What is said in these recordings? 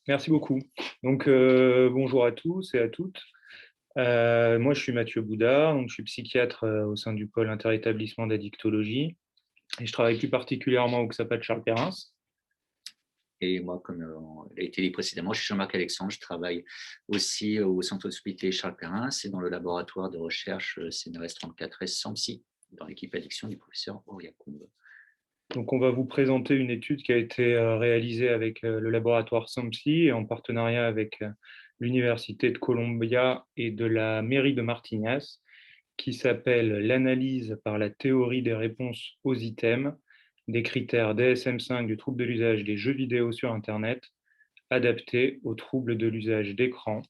Merci beaucoup. Donc, bonjour à tous et à toutes. Moi, je suis Mathieu Boudard, donc je suis psychiatre au sein du pôle interétablissement d'addictologie et je travaille plus particulièrement au XAPA de Charles Perrin. Et moi, comme il a été dit précédemment, je suis Jean-Marc Alexandre. Je travaille aussi au centre hospitalier Charles Perrin. C'est dans le laboratoire de recherche CNRS 34S SAMPSI, dans l'équipe addiction du professeur Oriacoumbe. Donc, on va vous présenter une étude qui a été réalisée avec le laboratoire SAMPSI et en partenariat avec l'Université de Columbia et de la mairie de Martignas, qui s'appelle l'analyse par la théorie des réponses aux items des critères DSM-5 du trouble de l'usage des jeux vidéo sur Internet adaptés aux troubles de l'usage d'écran,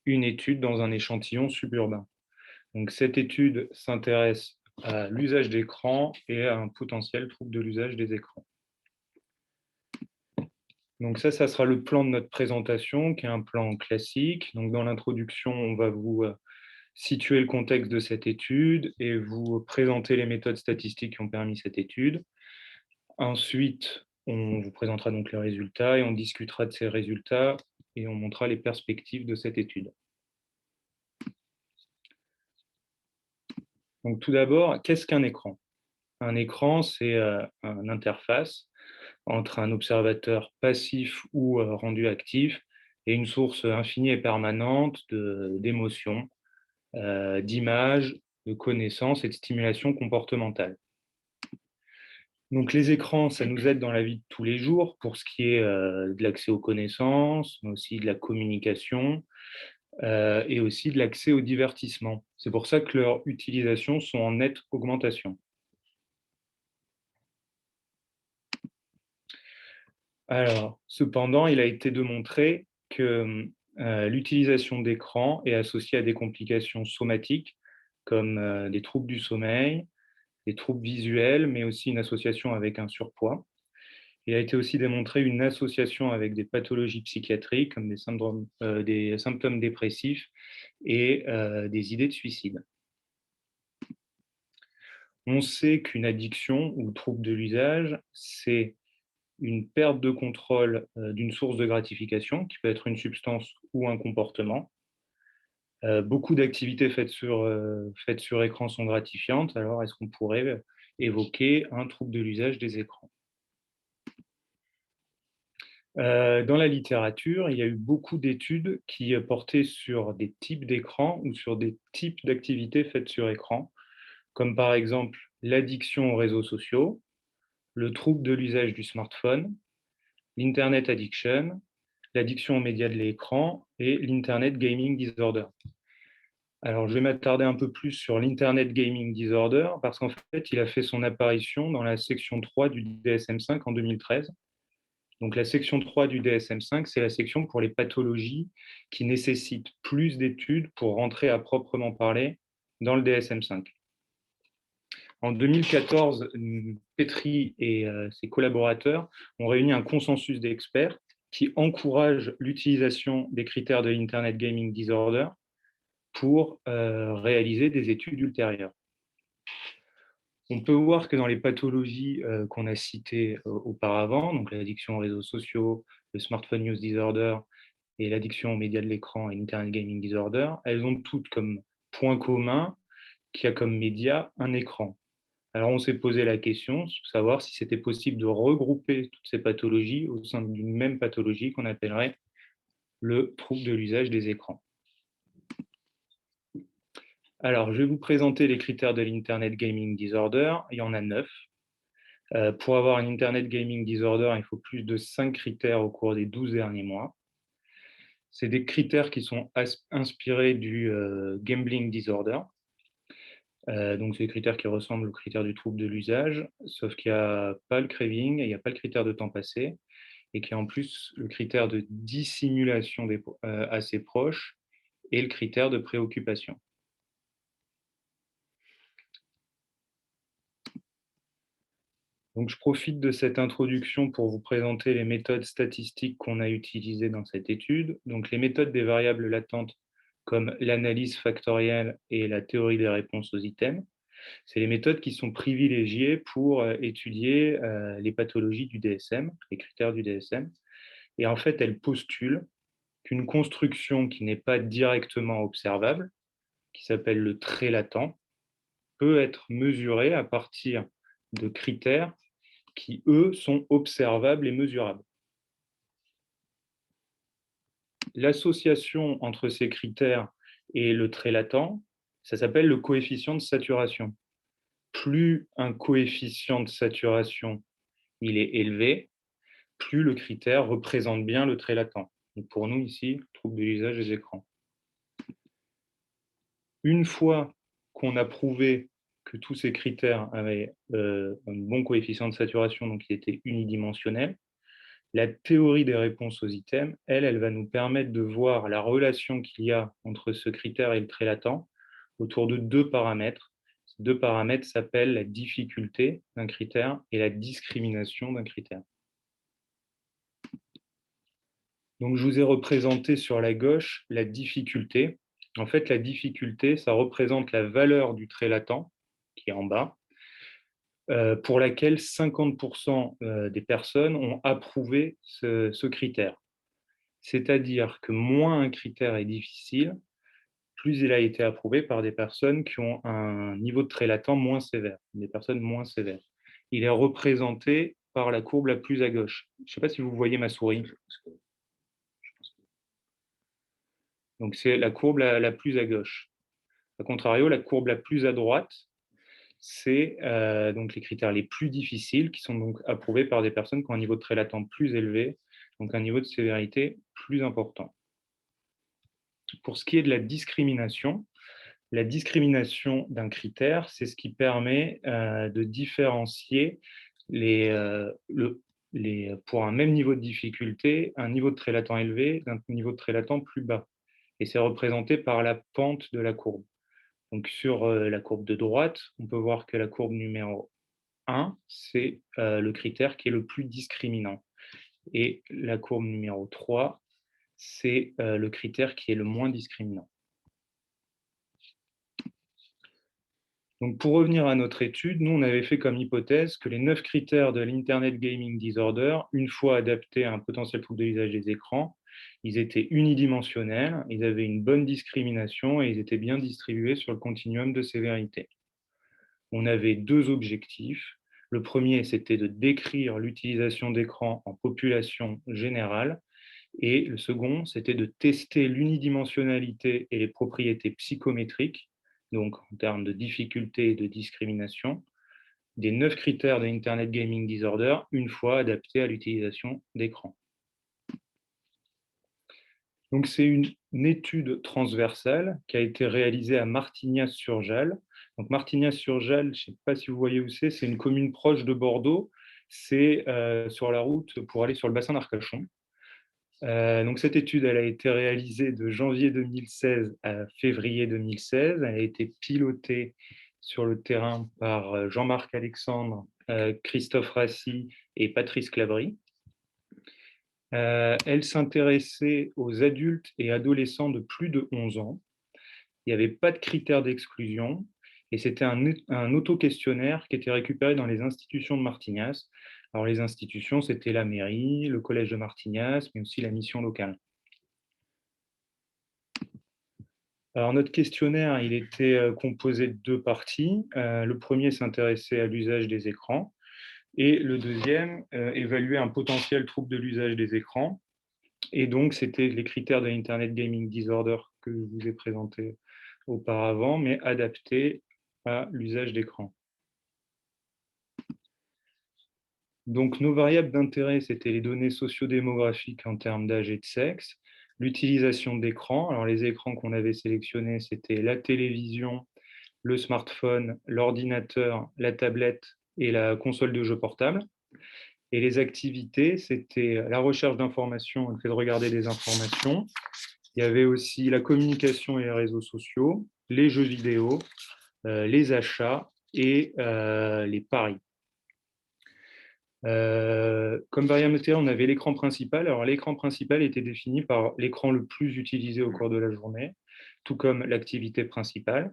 une étude dans un échantillon suburbain. Donc, cette étude s'intéresse à l'usage d'écran et à un potentiel trouble de l'usage des écrans. Donc ça sera le plan de notre présentation, qui est un plan classique. Donc dans l'introduction, on va vous situer le contexte de cette étude et vous présenter les méthodes statistiques qui ont permis cette étude. Ensuite, on vous présentera donc les résultats et on discutera de ces résultats et on montrera les perspectives de cette étude. Donc tout d'abord, qu'est-ce qu'un écran? Un écran, c'est une interface entre un observateur passif ou rendu actif et une source infinie et permanente d'émotions, d'images, de connaissances et de stimulation comportementale. Donc les écrans, ça nous aide dans la vie de tous les jours pour ce qui est de l'accès aux connaissances, mais aussi de la communication et aussi de l'accès au divertissement. C'est pour ça que leurs utilisations sont en nette augmentation. Alors, cependant, il a été démontré que l'utilisation d'écran est associée à des complications somatiques comme des troubles du sommeil, des troubles visuels, mais aussi une association avec un surpoids. Il a été aussi démontré une association avec des pathologies psychiatriques comme des symptômes dépressifs et des idées de suicide. On sait qu'une addiction ou trouble de l'usage, c'est une perte de contrôle d'une source de gratification, qui peut être une substance ou un comportement. Beaucoup d'activités faites sur écran sont gratifiantes, alors est-ce qu'on pourrait évoquer un trouble de l'usage des écrans? Dans la littérature, il y a eu beaucoup d'études qui portaient sur des types d'écrans ou sur des types d'activités faites sur écran, comme par exemple l'addiction aux réseaux sociaux, le trouble de l'usage du smartphone, l'Internet addiction, l'addiction aux médias de l'écran et l'Internet gaming disorder. Alors, je vais m'attarder un peu plus sur l'Internet gaming disorder parce qu'en fait, il a fait son apparition dans la section 3 du DSM-5 en 2013. Donc, la section 3 du DSM-5, c'est la section pour les pathologies qui nécessitent plus d'études pour rentrer à proprement parler dans le DSM-5. En 2014, Petri et ses collaborateurs ont réuni un consensus d'experts qui encourage l'utilisation des critères de l'Internet Gaming Disorder pour réaliser des études ultérieures. On peut voir que dans les pathologies qu'on a citées auparavant, donc l'addiction aux réseaux sociaux, le smartphone use disorder et l'addiction aux médias de l'écran et l'Internet Gaming Disorder, elles ont toutes comme point commun qu'il y a comme média un écran. Alors on s'est posé la question de savoir si c'était possible de regrouper toutes ces pathologies au sein d'une même pathologie qu'on appellerait le trouble de l'usage des écrans. Alors, je vais vous présenter les critères de l'Internet Gaming Disorder. Il y en a 9. Pour avoir un Internet Gaming Disorder, il faut plus de 5 critères au cours des 12 derniers mois. C'est des critères qui sont inspirés du Gambling Disorder. Donc, c'est des critères qui ressemblent aux critères du trouble de l'usage, sauf qu'il n'y a pas le craving et il n'y a pas le critère de temps passé, et qu'il y a en plus le critère de dissimulation assez proche et le critère de préoccupation. Donc, je profite de cette introduction pour vous présenter les méthodes statistiques qu'on a utilisées dans cette étude. Donc, les méthodes des variables latentes comme l'analyse factorielle et la théorie des réponses aux items, c'est les méthodes qui sont privilégiées pour étudier les pathologies du DSM, les critères du DSM. Et en fait, elle postule qu'une construction qui n'est pas directement observable, qui s'appelle le trait latent, peut être mesurée à partir de critères qui, eux, sont observables et mesurables. L'association entre ces critères et le trait latent, ça s'appelle le coefficient de saturation. Plus un coefficient de saturation il est élevé, plus le critère représente bien le trait latent. Donc pour nous ici, trouble de l'usage des écrans. Une fois qu'on a prouvé que tous ces critères avaient un bon coefficient de saturation, donc il était unidimensionnel, la théorie des réponses aux items, elle va nous permettre de voir la relation qu'il y a entre ce critère et le trait latent autour de deux paramètres. Ces deux paramètres s'appellent la difficulté d'un critère et la discrimination d'un critère. Donc, je vous ai représenté sur la gauche la difficulté. En fait, la difficulté, ça représente la valeur du trait latent, qui est en bas, pour laquelle 50% des personnes ont approuvé ce critère. C'est-à-dire que moins un critère est difficile, plus il a été approuvé par des personnes qui ont un niveau de trait latent moins sévère, des personnes moins sévères. Il est représenté par la courbe la plus à gauche. Je ne sais pas si vous voyez ma souris. Donc, c'est la courbe la plus à gauche. A contrario, la courbe la plus à droite, c'est donc les critères les plus difficiles qui sont donc approuvés par des personnes qui ont un niveau de trait latent plus élevé, donc un niveau de sévérité plus important. Pour ce qui est de la discrimination d'un critère, c'est ce qui permet de différencier pour un même niveau de difficulté, un niveau de trait latent élevé d'un niveau de trait latent plus bas. Et c'est représenté par la pente de la courbe. Donc sur la courbe de droite, on peut voir que la courbe numéro 1, c'est le critère qui est le plus discriminant. Et la courbe numéro 3, c'est le critère qui est le moins discriminant. Donc pour revenir à notre étude, nous, on avait fait comme hypothèse que les 9 critères de l'Internet Gaming Disorder, une fois adaptés à un potentiel trouble de l'usage des écrans, ils étaient unidimensionnels, ils avaient une bonne discrimination et ils étaient bien distribués sur le continuum de sévérité. On avait deux objectifs. Le premier, c'était de décrire l'utilisation d'écran en population générale. Et le second, c'était de tester l'unidimensionnalité et les propriétés psychométriques, donc en termes de difficulté et de discrimination, des 9 critères de Internet Gaming Disorder, une fois adaptés à l'utilisation d'écran. Donc, c'est une étude transversale qui a été réalisée à Martignas-sur-Jalles. Donc, Martignas-sur-Jalles, je ne sais pas si vous voyez où c'est une commune proche de Bordeaux. C'est sur la route pour aller sur le bassin d'Arcachon. Donc, cette étude, elle a été réalisée de janvier 2016 à février 2016. Elle a été pilotée sur le terrain par Jean-Marc Alexandre, Christophe Rassi et Patrice Clabry. Elle s'intéressait aux adultes et adolescents de plus de 11 ans. Il n'y avait pas de critères d'exclusion et c'était un auto-questionnaire qui était récupéré dans les institutions de Martignas. Alors les institutions, c'était la mairie, le collège de Martignas, mais aussi la mission locale. Alors notre questionnaire, il était composé de deux parties. Le premier s'intéressait à l'usage des écrans et le deuxième évaluait un potentiel trouble de l'usage des écrans. Et donc, c'était les critères de l'Internet Gaming Disorder que je vous ai présentés auparavant, mais adaptés à l'usage d'écran. Donc, nos variables d'intérêt, c'était les données sociodémographiques en termes d'âge et de sexe, l'utilisation d'écran. Alors, les écrans qu'on avait sélectionnés, c'était la télévision, le smartphone, l'ordinateur, la tablette et la console de jeu portable. Et les activités, c'était la recherche d'informations, le fait de regarder des informations. Il y avait aussi la communication et les réseaux sociaux, les jeux vidéo, les achats et les paris. Comme variable matérielle, on avait l'écran principal. Alors, l'écran principal était défini par l'écran le plus utilisé au cours de la journée, tout comme l'activité principale.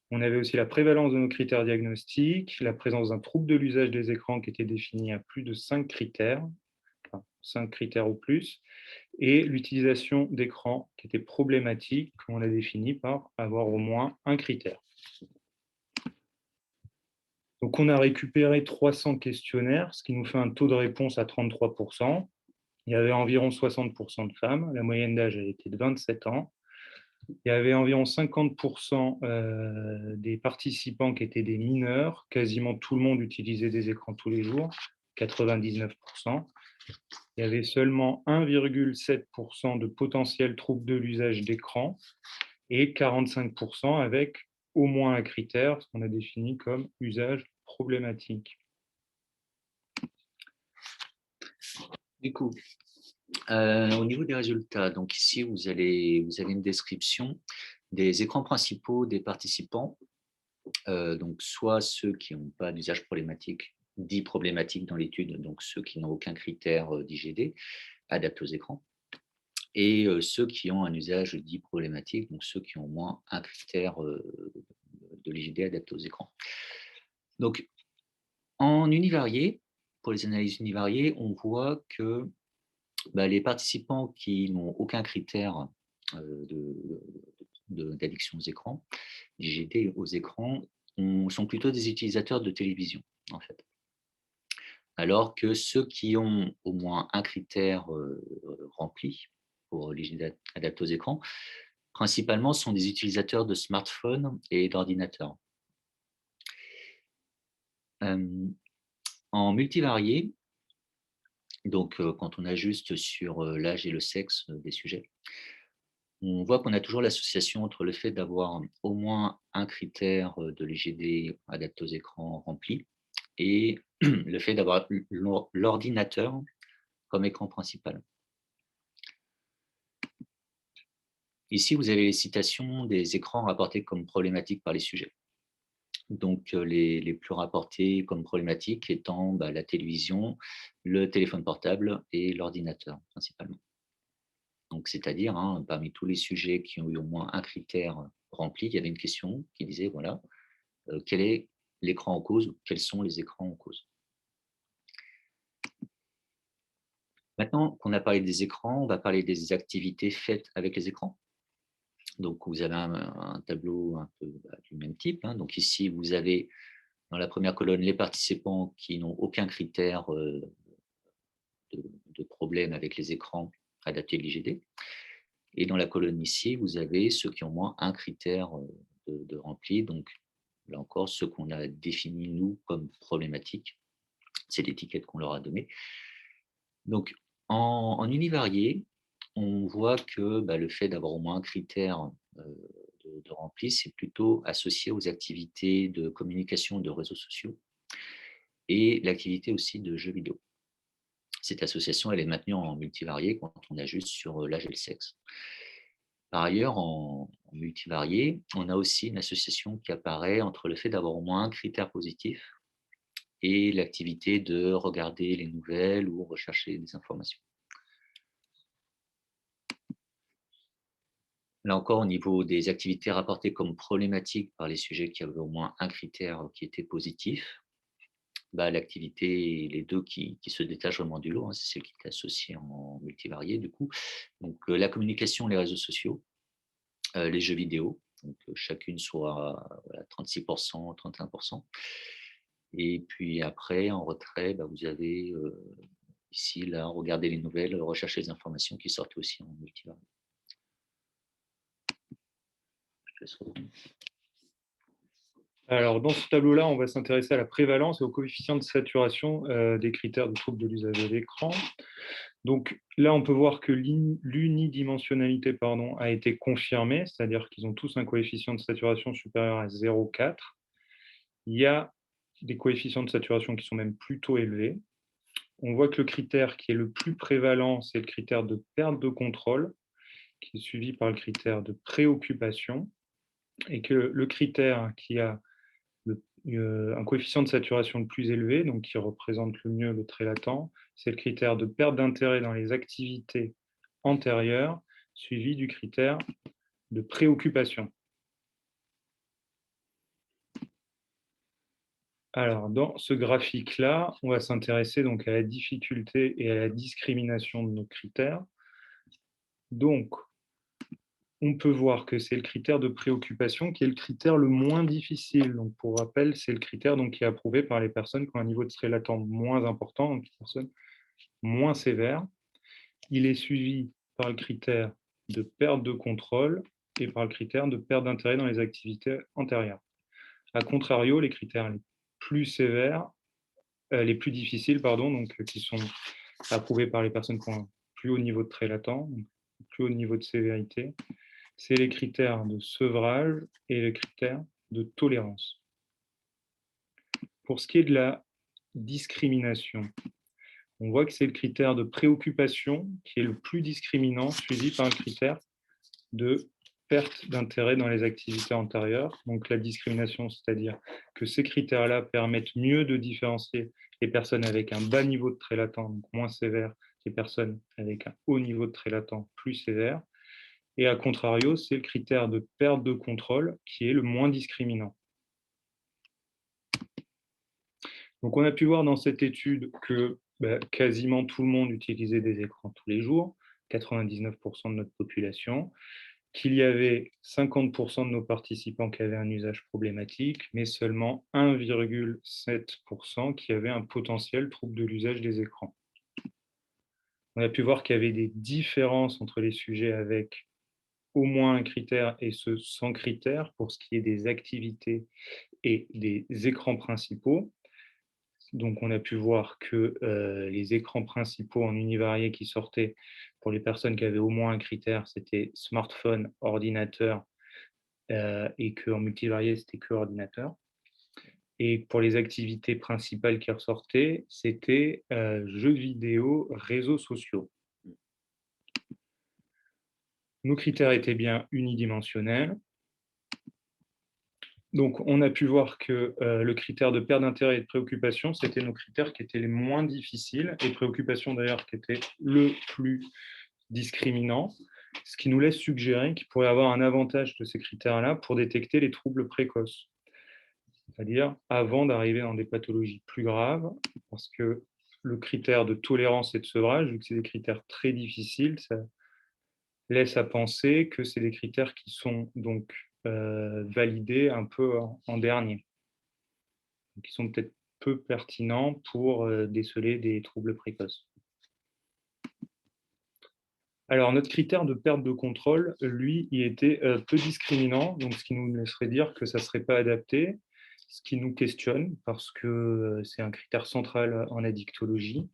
On avait aussi la prévalence de nos critères diagnostiques, la présence d'un trouble de l'usage des écrans qui était défini à plus de 5 critères, enfin, 5 critères ou plus, et l'utilisation d'écran qui était problématique, on l'a défini par avoir au moins un critère. Donc, on a récupéré 300 questionnaires, ce qui nous fait un taux de réponse à 33%. Il y avait environ 60% de femmes, la moyenne d'âge était de 27 ans. Il y avait environ 50% des participants qui étaient des mineurs. Quasiment tout le monde utilisait des écrans tous les jours, 99%. Il y avait seulement 1,7% de potentiels troubles de l'usage d'écran et 45% avec au moins un critère, ce qu'on a défini comme usage problématique. Du coup, au niveau des résultats, donc ici, vous avez une description des écrans principaux des participants, donc soit ceux qui n'ont pas d'usage problématique, dit problématique dans l'étude, donc ceux qui n'ont aucun critère d'IGD adapté aux écrans, et ceux qui ont un usage dit problématique, donc ceux qui ont au moins un critère de l'IGD adapté aux écrans. Donc, en univarié, pour les analyses univariées, on voit que les participants qui n'ont aucun critère d'addiction aux écrans, d'IGD aux écrans, sont plutôt des utilisateurs de télévision, en fait. Alors que ceux qui ont au moins un critère rempli pour l'IGD adapté aux écrans, principalement sont des utilisateurs de smartphones et d'ordinateurs. En multivarié, donc quand on ajuste sur l'âge et le sexe des sujets, on voit qu'on a toujours l'association entre le fait d'avoir au moins un critère de l'IGD adapté aux écrans rempli et le fait d'avoir l'ordinateur comme écran principal. Ici, vous avez les citations des écrans rapportés comme problématiques par les sujets. Donc, les plus rapportés comme problématiques étant la télévision, le téléphone portable et l'ordinateur principalement. Donc, c'est-à-dire, parmi tous les sujets qui ont eu au moins un critère rempli, il y avait une question qui disait, voilà, quel est l'écran en cause ou quels sont les écrans en cause. Maintenant qu'on a parlé des écrans, on va parler des activités faites avec les écrans. Donc, vous avez un tableau un peu du même type. Donc, ici, vous avez dans la première colonne les participants qui n'ont aucun critère de problème avec les écrans adaptés de l'IGD. Et dans la colonne ici, vous avez ceux qui ont au moins un critère de rempli. Donc, là encore, ceux qu'on a définis, nous, comme problématiques. C'est l'étiquette qu'on leur a donnée. Donc, en univarié, on voit que le fait d'avoir au moins un critère de rempli, c'est plutôt associé aux activités de communication de réseaux sociaux et l'activité aussi de jeux vidéo. Cette association, elle est maintenue en multivarié quand on ajuste sur l'âge et le sexe. Par ailleurs, en multivarié, on a aussi une association qui apparaît entre le fait d'avoir au moins un critère positif et l'activité de regarder les nouvelles ou rechercher des informations. Là encore, au niveau des activités rapportées comme problématiques par les sujets qui avaient au moins un critère qui était positif, l'activité, les deux qui se détachent vraiment du lot, c'est celle qui est associée en multivarié du coup. Donc la communication, les réseaux sociaux, les jeux vidéo, donc chacune soit 36%, 31%. Et puis après, en retrait, vous avez ici, là, regarder les nouvelles, rechercher les informations qui sortent aussi en multivarié. Alors, dans ce tableau-là, on va s'intéresser à la prévalence et au coefficient de saturation des critères de troubles de l'usage de l'écran. Donc là, on peut voir que l'unidimensionnalité a été confirmée, c'est-à-dire qu'ils ont tous un coefficient de saturation supérieur à 0,4. Il y a des coefficients de saturation qui sont même plutôt élevés. On voit que le critère qui est le plus prévalent, c'est le critère de perte de contrôle, qui est suivi par le critère de préoccupation, et que le critère qui a un coefficient de saturation le plus élevé, donc qui représente le mieux le trait latent, c'est le critère de perte d'intérêt dans les activités antérieures, suivi du critère de préoccupation. Alors, dans ce graphique-là, on va s'intéresser donc à la difficulté et à la discrimination de nos critères. Donc, on peut voir que c'est le critère de préoccupation qui est le critère le moins difficile. Donc, pour rappel, c'est le critère donc, qui est approuvé par les personnes qui ont un niveau de stress latent moins important, donc les personnes moins sévères. Il est suivi par le critère de perte de contrôle et par le critère de perte d'intérêt dans les activités antérieures. A contrario, les critères les plus sévères, les plus difficiles, pardon, donc qui sont approuvés par les personnes qui ont un plus haut niveau de trait latent, donc plus haut niveau de sévérité, c'est les critères de sevrage et les critères de tolérance. Pour ce qui est de la discrimination, on voit que c'est le critère de préoccupation qui est le plus discriminant, suivi par le critère de perte d'intérêt dans les activités antérieures. Donc la discrimination, c'est-à-dire que ces critères-là permettent mieux de différencier les personnes avec un bas niveau de trait latent, donc moins sévère, des personnes avec un haut niveau de trait latent, plus sévère. Et à contrario, c'est le critère de perte de contrôle qui est le moins discriminant. Donc on a pu voir dans cette étude que quasiment tout le monde utilisait des écrans tous les jours, 99% de notre population, qu'il y avait 50% de nos participants qui avaient un usage problématique, mais seulement 1,7% qui avaient un potentiel trouble de l'usage des écrans. On a pu voir qu'il y avait des différences entre les sujets avec au moins un critère et ceux sans critère pour ce qui est des activités et des écrans principaux. Donc, on a pu voir que les écrans principaux en univarié qui sortaient pour les personnes qui avaient au moins un critère, c'était smartphone, ordinateur, et qu'en multivarié, c'était que ordinateur. Et pour les activités principales qui ressortaient, c'était jeux vidéo, réseaux sociaux. Nos critères étaient bien unidimensionnels. Donc, on a pu voir que le critère de perte d'intérêt et de préoccupation, c'était nos critères qui étaient les moins difficiles, et préoccupation d'ailleurs qui était le plus discriminant, ce qui nous laisse suggérer qu'il pourrait y avoir un avantage de ces critères-là pour détecter les troubles précoces, c'est-à-dire avant d'arriver dans des pathologies plus graves, parce que le critère de tolérance et de sevrage, vu que c'est des critères très difficiles, ça laisse à penser que c'est des critères qui sont donc validés un peu en dernier, qui sont peut-être peu pertinents pour déceler des troubles précoces. Alors, notre critère de perte de contrôle, lui, il était peu discriminant, donc ce qui nous laisserait dire que ça ne serait pas adapté, ce qui nous questionne, parce que c'est un critère central en addictologie.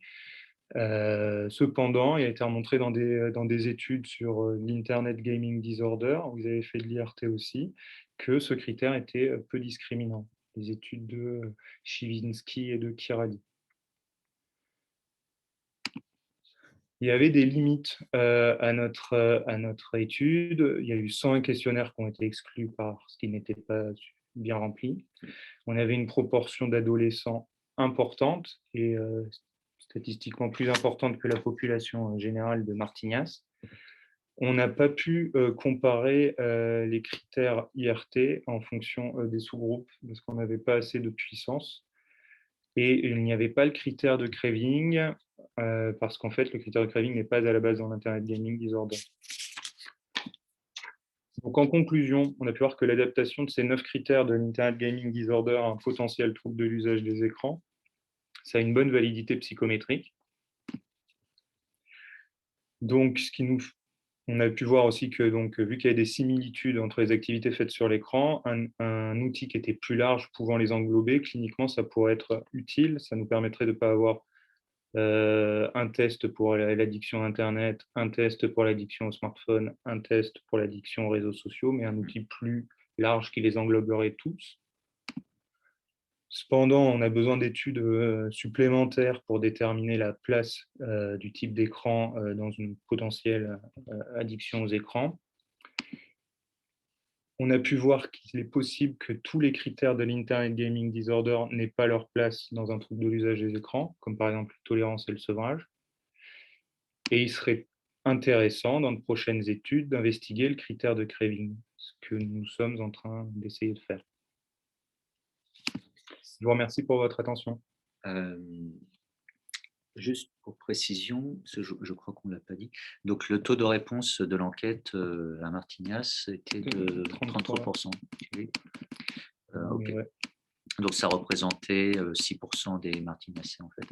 Cependant, il a été remontré dans des études sur l'Internet Gaming Disorder, où vous avez fait de l'IRT aussi, que ce critère était peu discriminant. Les études de Chivinsky et de Kirali. Il y avait des limites à notre étude. Il y a eu 101 questionnaires qui ont été exclus parce qu'ils n'étaient pas bien remplis. On avait une proportion d'adolescents importante et statistiquement plus importante que la population générale de Martignas. On n'a pas pu comparer les critères IRT en fonction des sous-groupes parce qu'on n'avait pas assez de puissance. Et il n'y avait pas le critère de craving, parce qu'en fait, le critère de craving n'est pas à la base dans l'Internet Gaming Disorder. Donc, en conclusion, on a pu voir que l'adaptation de ces 9 critères de l'Internet Gaming Disorder à un potentiel trouble de l'usage des écrans, ça a une bonne validité psychométrique. Donc, on a pu voir aussi que, donc, vu qu'il y a des similitudes entre les activités faites sur l'écran, un outil qui était plus large pouvant les englober, cliniquement, ça pourrait être utile. Ça nous permettrait de ne pas avoir un test pour l'addiction à Internet, un test pour l'addiction au smartphone, un test pour l'addiction aux réseaux sociaux, mais un outil plus large qui les engloberait tous. Cependant, on a besoin d'études supplémentaires pour déterminer la place du type d'écran dans une potentielle addiction aux écrans. On a pu voir qu'il est possible que tous les critères de l'Internet Gaming Disorder n'aient pas leur place dans un trouble de l'usage des écrans, comme par exemple la tolérance et le sevrage. Et il serait intéressant, dans de prochaines études, d'investiguer le critère de craving, ce que nous sommes en train d'essayer de faire. Je vous remercie pour votre attention. Juste pour précision, parce que je crois qu'on ne l'a pas dit. Donc, le taux de réponse de l'enquête à Martignas était de 33. 33%. Ok. Ok. Ouais. Donc, ça représentait 6% des Martignaciens, en fait.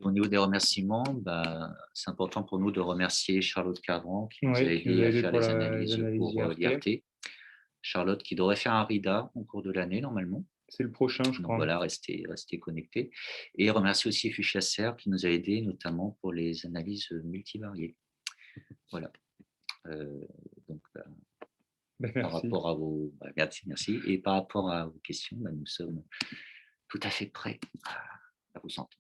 Au niveau des remerciements, bah, c'est important pour nous de remercier Charlotte Cavran qui nous a Ouais, qui nous aidés a à aidé faire pour les les analyses analyses pour IRT. l'IRT. Charlotte qui devrait faire un RIDA au cours de l'année, normalement. C'est le prochain, je Donc crois. voilà, restez connectés. Et remercier aussi Fuchsia qui nous a aidés, notamment pour les analyses multivariées. Voilà. Euh, donc, Ben, par merci. rapport à vos. Merci. Et par rapport à vos questions, nous sommes tout à fait prêts à vous entendre.